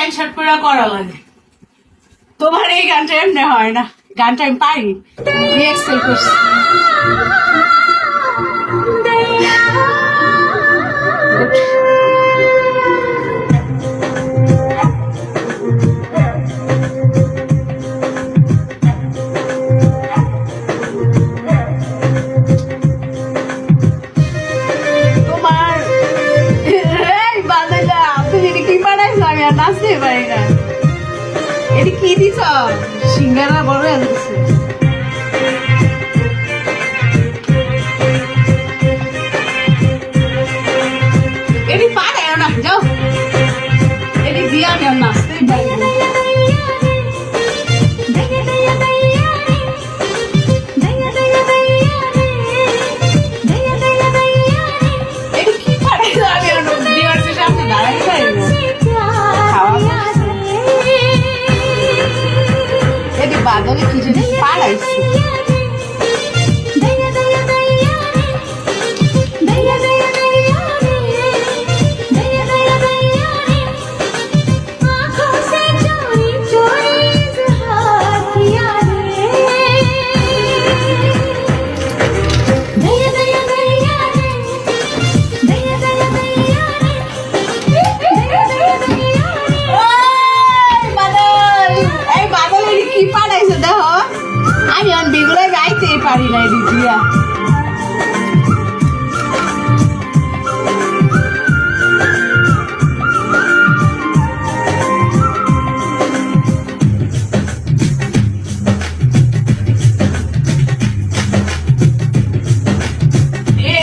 Pant shirt পরে করা লাগে। তোমার এই গানটা এমনি হয় না, গানটা আমি পারি, রিহার্সাল করছি। তোমার এই বাজাইলা তুমি কি বানাইছো? আমি আর নাচতে পারি না। এটা কি দিছ? সিঙ্গারা বড় আনছে। এটি পারে না, যাও এটি দিয়ে আমি আর নাচতেই পারি না। এটি কি পারে? আমি আর বিয়ার্সের সামনে দাঁড়াই পারি না। খাওয়া এটি বাদলে কি জিনিস পাড়াইছে। আমি অন বেগুলো গাইতেই পারি না দিদিয়া।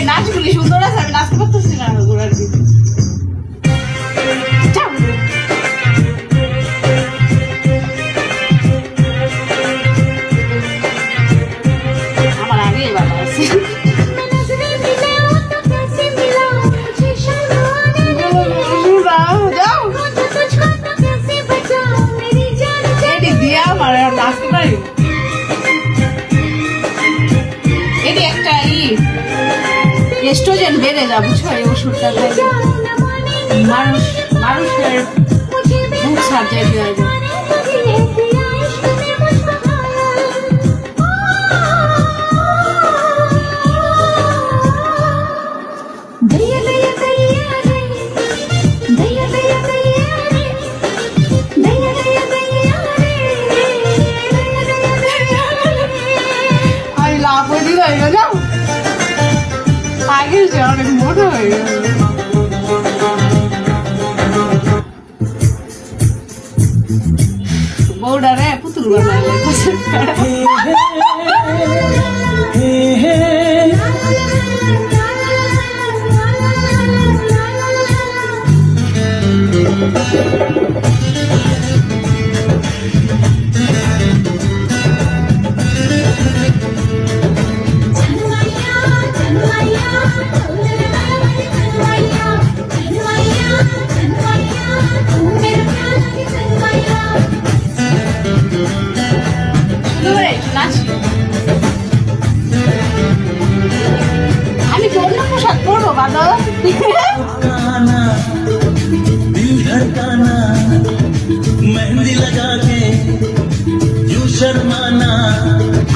নাচগুলি সুন্দর আছে, আমি নাচতে পারতেছি না ঘোড়ার দিকে। এটি একটা এস্ট্রোজেন বেড়ে যা বুঝছো, এই ওষুধটা মানুষের বুক সার্জারি হয়ে যায়। যাও আগের যে অনেক মোটা হয়ে গেল। বউডা রে পুতুল বানাইলে আমি কোন পোশাক পরবো বাদল? दिल धड़काना मेहंदी लगा के यूं शर्माना।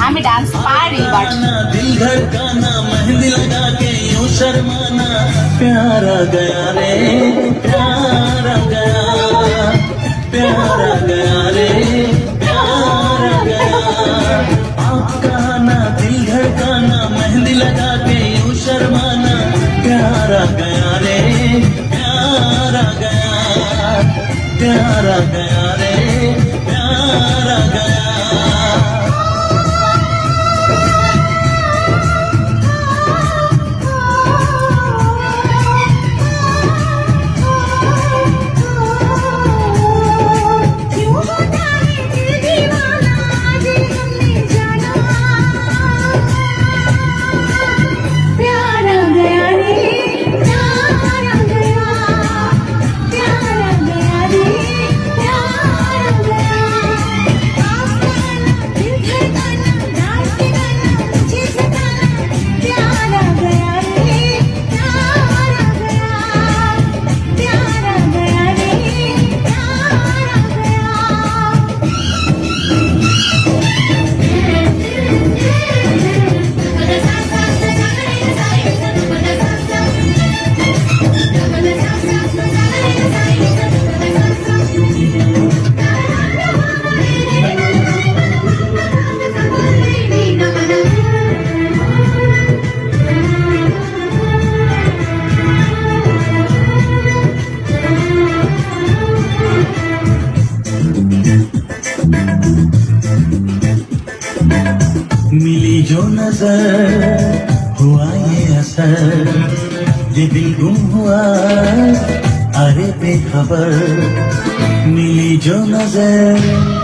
আমি ডান্স পারি বাট दिल धड़काना मेहंदी लगा के यूं शर्माना। प्यारा गया रे प्यारा गया, प्यारा गया रे प्यारा गया। आपका ना दिल धड़काना मेहंदी लगा के यूं शर्माना। प्यारा गया रे प्यारा गया, प्यारा गया रे प्यारा गया। नजर हुआ ये असर, ये दिल गुम हुआ अरे बेखबर, मिली जो नजर